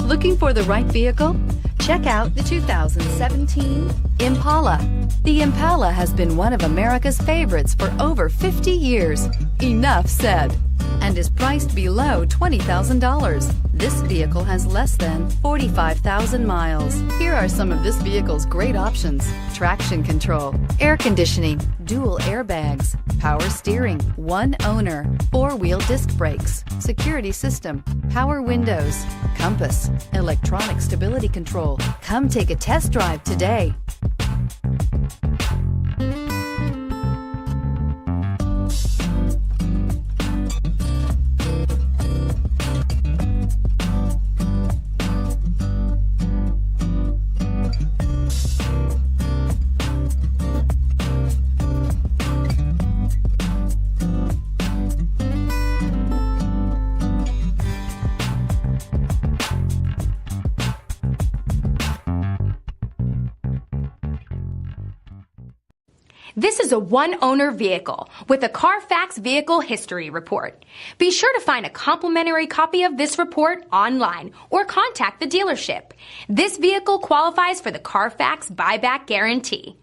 Looking for the right vehicle? Check out the 2017 Impala. The Impala has been one of America's favorites for over 50 years. Enough said. And is priced below $20,000. This vehicle has less than 45,000 miles. Here are some of this vehicle's great options: traction control, air conditioning, dual airbags, power steering, one owner, four-wheel disc brakes, security system, power windows, compass, electronic stability control. Come take a test drive today. This is a one-owner vehicle with a Carfax Vehicle History Report. Be sure to find a complimentary copy of this report online or contact the dealership. This vehicle qualifies for the Carfax Buyback Guarantee.